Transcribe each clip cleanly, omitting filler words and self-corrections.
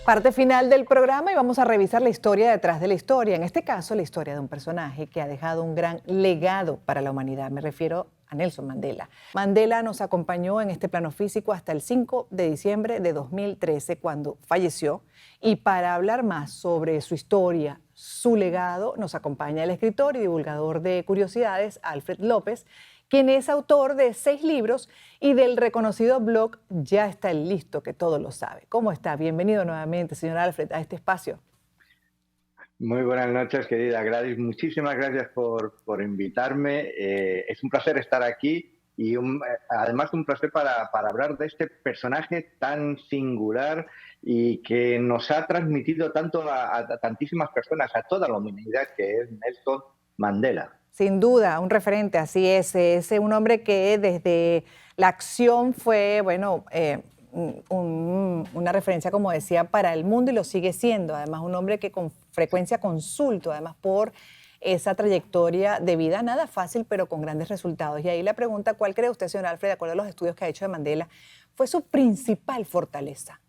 Parte final del programa y vamos a revisar la historia detrás de la historia. En este caso, la historia de un personaje que ha dejado un gran legado para la humanidad. Me refiero a Nelson Mandela. Mandela nos acompañó en este plano físico hasta el 5 de diciembre de 2013, cuando falleció. Y para hablar más sobre su historia, su legado, nos acompaña el escritor y divulgador de curiosidades, Alfred López, quien es autor de 6 libros y del reconocido blog Ya está el listo, que todo lo sabe. ¿Cómo está? Bienvenido nuevamente, señor Alfred, a este espacio. Muy buenas noches, querida Gladys. Muchísimas gracias por invitarme. Es un placer estar aquí y además un placer para hablar de este personaje tan singular y que nos ha transmitido tanto a tantísimas personas, a toda la humanidad, que es Nelson Mandela. Sin duda, un referente, así es un hombre que desde la acción fue, bueno, una referencia, como decía, para el mundo y lo sigue siendo. Además, un hombre que con frecuencia consulto, además por esa trayectoria de vida, nada fácil, pero con grandes resultados. Y ahí la pregunta, ¿cuál cree usted, señor Alfred, de acuerdo a los estudios que ha hecho de Mandela, fue su principal fortaleza?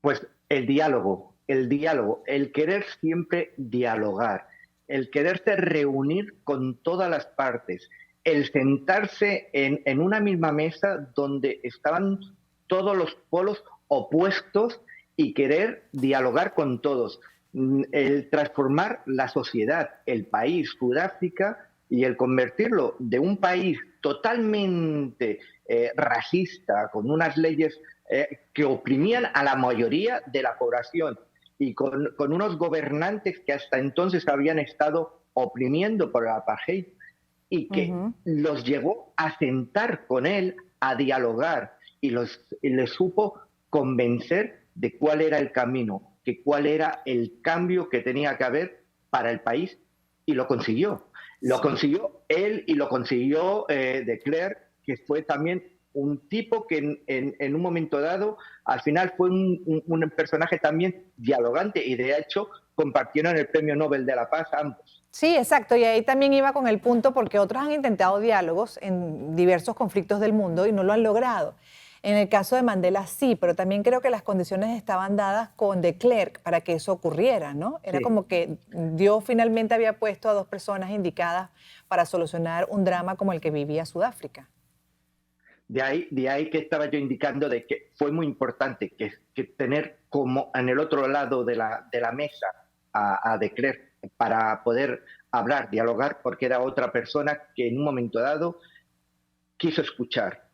Pues el diálogo, el querer siempre dialogar, el quererse reunir con todas las partes, el sentarse en una misma mesa donde estaban todos los polos opuestos y querer dialogar con todos, el transformar la sociedad, el país, Sudáfrica, y el convertirlo de un país totalmente racista, con unas leyes que oprimían a la mayoría de la población y con unos gobernantes que hasta entonces habían estado oprimiendo por el apartheid y que los llevó a sentar con él, a dialogar y les supo convencer de cuál era el camino, que cuál era el cambio que tenía que haber para el país y lo consiguió. Lo consiguió él y lo consiguió de Klerk, que fue también un tipo que en un momento dado, al final fue un personaje también dialogante y de hecho compartieron el Premio Nobel de la Paz ambos. Sí, exacto, y ahí también iba con el punto porque otros han intentado diálogos en diversos conflictos del mundo y no lo han logrado. En el caso de Mandela sí, pero también creo que las condiciones estaban dadas con de Klerk para que eso ocurriera, ¿no? Era Sí. como que Dios finalmente había puesto a 2 personas indicadas para solucionar un drama como el que vivía Sudáfrica. De ahí que estaba yo indicando de que fue muy importante que tener como en el otro lado de la mesa a De Klerk para poder hablar, dialogar, porque era otra persona que en un momento dado quiso escuchar.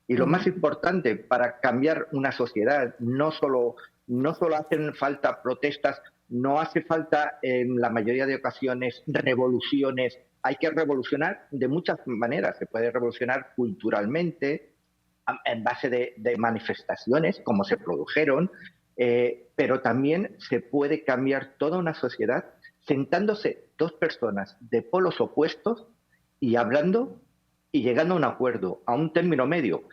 Y lo más Ujú. importante para cambiar una sociedad, no solo hacen falta protestas, no hace falta en la mayoría de ocasiones revoluciones, hay que revolucionar de muchas maneras, se puede revolucionar culturalmente, en base de manifestaciones, como se produjeron, pero también se puede cambiar toda una sociedad sentándose 2 personas de polos opuestos y hablando y llegando a un acuerdo, a un término medio.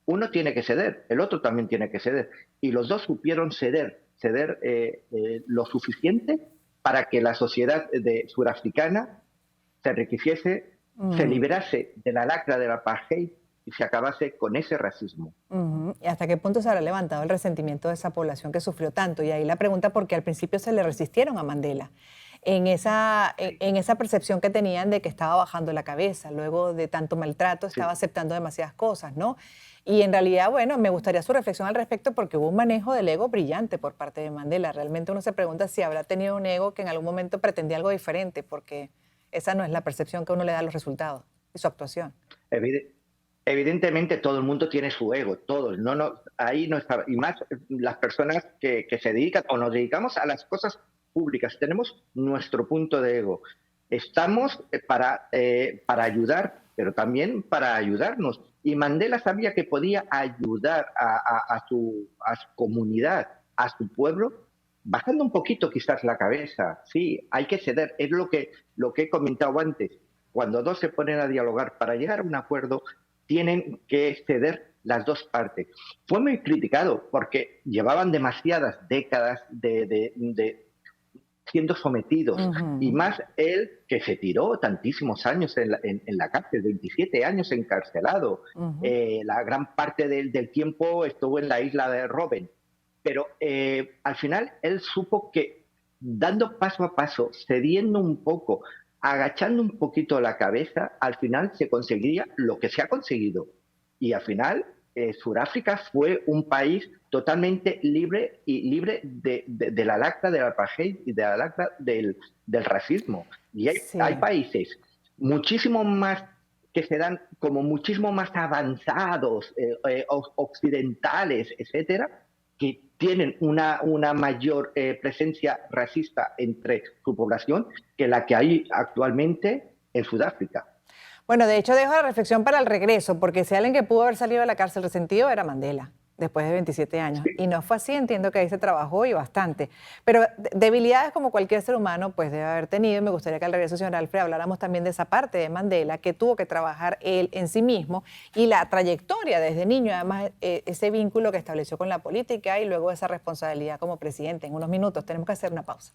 Uno tiene que ceder, el otro también tiene que ceder. Y los dos supieron ceder lo suficiente para que la sociedad surafricana se enriqueciese, se Ujú. liberase de la lacra del apartheid y se acabase con ese racismo. Ujú. ¿Y hasta qué punto se habrá levantado el resentimiento de esa población que sufrió tanto? Y ahí la pregunta, porque al principio se le resistieron a Mandela Sí, en esa percepción que tenían de que estaba bajando la cabeza, luego de tanto maltrato estaba sí. aceptando demasiadas cosas, ¿no? Y en realidad, bueno, me gustaría su reflexión al respecto porque hubo un manejo del ego brillante por parte de Mandela. Realmente uno se pregunta si habrá tenido un ego que en algún momento pretendía algo diferente, porque esa no es la percepción que uno le da a los resultados y su actuación. Evide- Evidentemente todo el mundo tiene su ego, todos, ahí no está, y más las personas que se dedican o nos dedicamos a las cosas públicas, tenemos nuestro punto de ego. Estamos para ayudar, pero también para ayudarnos. Y Mandela sabía que podía ayudar a su comunidad, a su pueblo, bajando un poquito quizás la cabeza. Sí, hay que ceder, es lo que he comentado antes. Cuando dos se ponen a dialogar para llegar a un acuerdo, tienen que ceder las dos partes. Fue muy criticado porque llevaban demasiadas décadas de siendo sometidos y Ujú. más él que se tiró tantísimos años en la cárcel, 27 años encarcelado, Ujú. la gran parte del tiempo estuvo en la isla de Robben, pero al final él supo que dando paso a paso, cediendo un poco, agachando un poquito la cabeza, al final se conseguiría lo que se ha conseguido. Y al final, Sudáfrica fue un país totalmente libre y libre de la lacra del apartheid y de la lacra del racismo. Y hay Sí. países muchísimo más que se dan como muchísimo más avanzados, occidentales, etcétera, que tienen una mayor presencia racista entre su población que la que hay actualmente en Sudáfrica. Bueno, de hecho dejo la reflexión para el regreso, porque si alguien que pudo haber salido de la cárcel resentido era Mandela, después de 27 años. Y no fue así, entiendo que ahí se trabajó y bastante. Pero debilidades como cualquier ser humano pues debe haber tenido. Y me gustaría que al regreso, señor Alfred, habláramos también de esa parte de Mandela, que tuvo que trabajar él en sí mismo y la trayectoria desde niño, además ese vínculo que estableció con la política y luego esa responsabilidad como presidente. En unos minutos tenemos que hacer una pausa.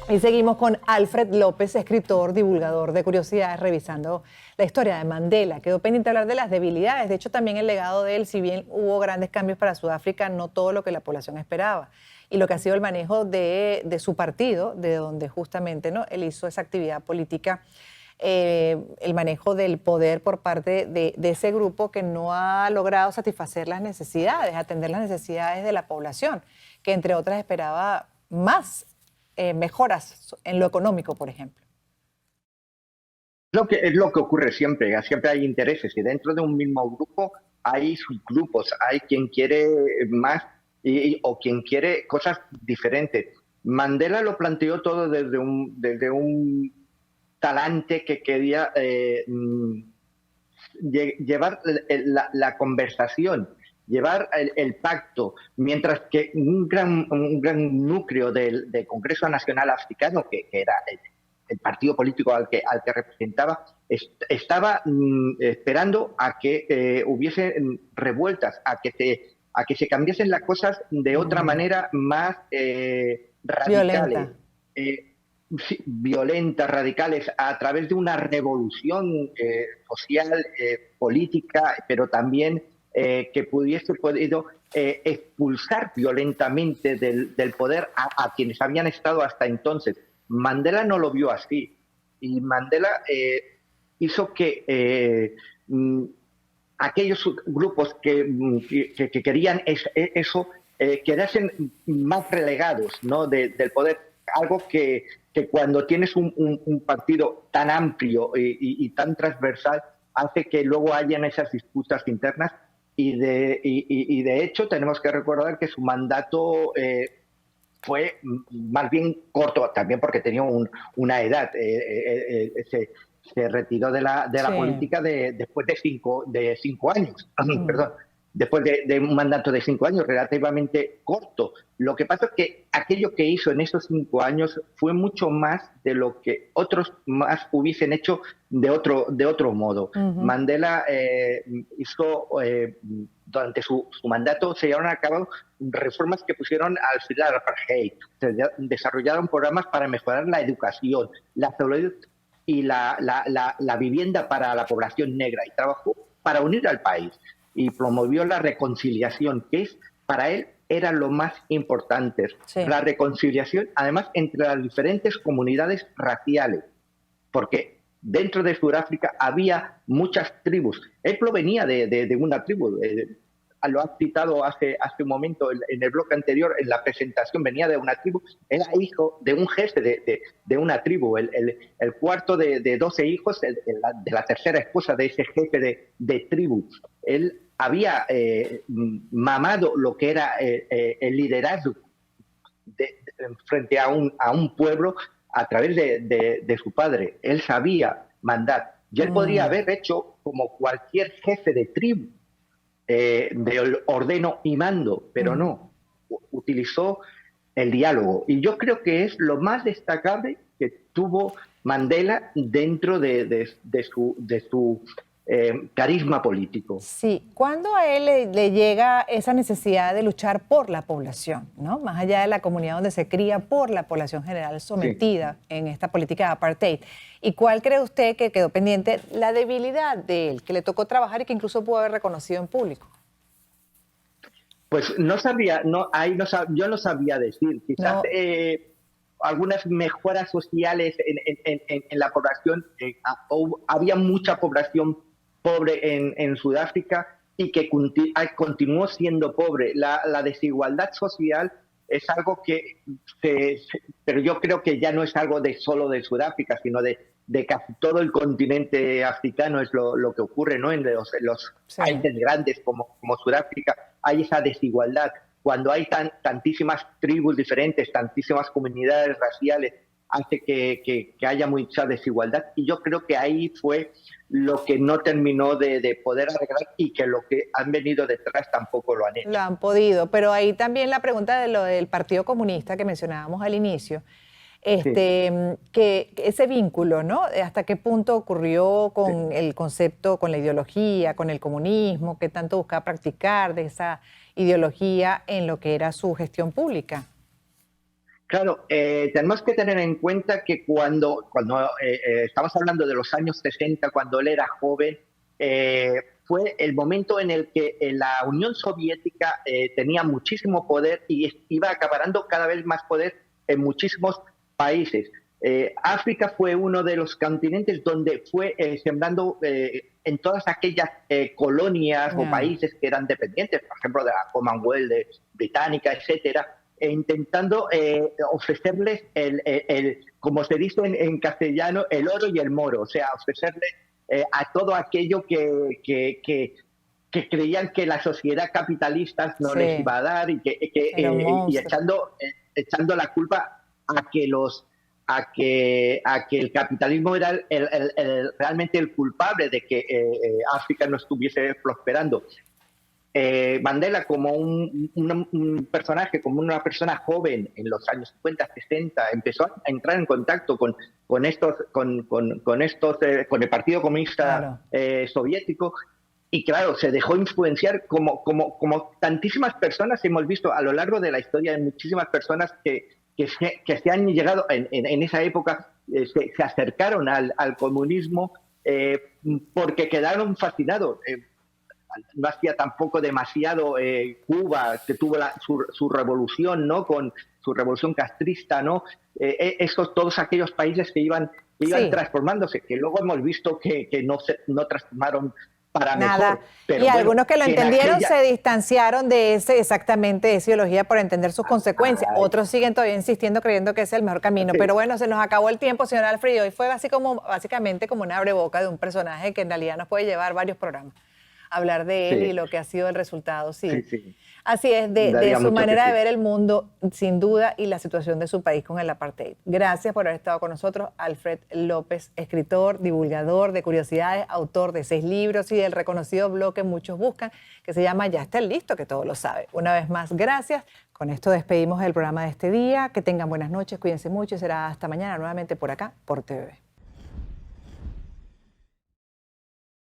Y seguimos con Alfred López, escritor, divulgador de curiosidades, revisando la historia de Mandela. Quedó pendiente hablar de las debilidades. De hecho, también el legado de él, si bien hubo grandes cambios para Sudáfrica, no todo lo que la población esperaba. Y lo que ha sido el manejo de su partido, de donde justamente ¿no? él hizo esa actividad política, el manejo del poder por parte de ese grupo que no ha logrado satisfacer las necesidades, atender las necesidades de la población, que entre otras esperaba más mejoras en lo económico, por ejemplo. Es lo que ocurre siempre, siempre hay intereses y dentro de un mismo grupo hay subgrupos, hay quien quiere más o quien quiere cosas diferentes. Mandela lo planteó todo desde un talante que quería llevar la conversación, llevar el pacto, mientras que un gran núcleo del Congreso Nacional Africano, que era el partido político al que representaba, estaba esperando a que hubiese revueltas, a que se cambiasen las cosas de otra manera más radicales. Violenta. Violentas, radicales, a través de una revolución social, política, pero también que pudiese podido expulsar violentamente del poder a quienes habían estado hasta entonces. Mandela no lo vio así y Mandela hizo que aquellos grupos que querían eso quedasen más relegados, ¿no? del poder, algo que cuando tienes un partido tan amplio y tan transversal hace que luego hayan esas disputas internas y de hecho tenemos que recordar que su mandato fue más bien corto, también porque tenía una edad. Se retiró de la Sí. política después de cinco años, perdón, después de un mandato de 5 años relativamente corto. Lo que pasa es que aquello que hizo en esos 5 años fue mucho más de lo que otros más hubiesen hecho de otro modo. Mandela hizo, durante su mandato, se llevaron a cabo reformas que pusieron al fin al apartheid, se desarrollaron programas para mejorar la educación, la salud y la vivienda para la población negra, y trabajó para unir al país y promovió la reconciliación, que para él era lo más importante. Sí. La reconciliación, además, entre las diferentes comunidades raciales, porque dentro de Sudáfrica había muchas tribus. Él provenía de una tribu, lo has citado hace un momento en el bloque anterior, en la presentación, venía de una tribu, era hijo de un jefe de una tribu, el cuarto de 12 hijos, de la tercera esposa de ese jefe de tribu. Él había mamado lo que era el liderazgo frente a un pueblo a través de su padre. Él sabía mandar. Y él podría haber hecho como cualquier jefe de tribu, de ordeno y mando, pero no. Utilizó el diálogo. Y yo creo que es lo más destacable que tuvo Mandela dentro de su carisma político. Sí, ¿cuándo a él le llega esa necesidad de luchar por la población, ¿no? Más allá de la comunidad donde se cría, por la población general sometida en esta política de apartheid? ¿Y cuál cree usted que quedó pendiente? La debilidad de él, que le tocó trabajar y que incluso pudo haber reconocido en público. Pues no sabría, yo no sabía decir. Quizás No, algunas mejoras sociales en la población. Había mucha población pobre en Sudáfrica y que continuó siendo pobre. La desigualdad social es algo que, pero yo creo que ya no es algo solo de Sudáfrica, sino de casi todo el continente africano. Es lo que ocurre, ¿no? En los sí. países grandes como Sudáfrica hay esa desigualdad. Cuando hay tantísimas tribus diferentes, tantísimas comunidades raciales, hace que haya mucha desigualdad. Y yo creo que ahí fue lo que no terminó de poder arreglar y que lo que han venido detrás tampoco lo han hecho. Lo han podido, pero ahí también la pregunta de lo del Partido Comunista que mencionábamos al inicio, Sí. que ese vínculo, ¿no? ¿Hasta qué punto ocurrió con el concepto, con la ideología, con el comunismo, qué tanto buscaba practicar de esa ideología en lo que era su gestión pública? Claro, tenemos que tener en cuenta que cuando estamos hablando de los años 60, cuando él era joven, fue el momento en el que la Unión Soviética tenía muchísimo poder y iba acaparando cada vez más poder en muchísimos países. África fue uno de los continentes donde fue sembrando en todas aquellas colonias o países que eran dependientes, por ejemplo, de la Commonwealth británica, etcétera, intentando ofrecerles como se dice en castellano, el oro y el moro, o sea, ofrecerles a todo aquello que creían que la sociedad capitalista no les iba a dar y echando la culpa a que el capitalismo era realmente el culpable de que África no estuviese prosperando. Mandela, como un personaje, como una persona joven en los años 50, 60, empezó a entrar en contacto con el Partido Comunista Soviético, y claro, se dejó influenciar como tantísimas personas hemos visto a lo largo de la historia, de muchísimas personas que se han llegado en esa época, se acercaron al comunismo porque quedaron fascinados. No hacía tampoco demasiado Cuba, que tuvo su revolución, ¿no? Con su revolución castrista, ¿no? Todos aquellos países que iban transformándose, que luego hemos visto que no transformaron para nada. mejor. Pero y bueno, algunos que lo entendieron se distanciaron de exactamente de esa ideología por entender sus consecuencias. Otros siguen todavía insistiendo, creyendo que ese es el mejor camino. Pero bueno, se nos acabó el tiempo, señor Alfredo. Y fue básicamente como una abreboca de un personaje que en realidad nos puede llevar varios programas. Hablar de él y lo que ha sido el resultado, sí. Así es, de su manera de ver el mundo, sin duda, y la situación de su país con el apartheid. Gracias por haber estado con nosotros, Alfred López, escritor, divulgador de curiosidades, autor de 6 libros y del reconocido blog que muchos buscan, que se llama Ya está listo, que todo lo sabe. Una vez más, gracias. Con esto despedimos el programa de este día. Que tengan buenas noches, cuídense mucho y será hasta mañana nuevamente por acá, por TVB.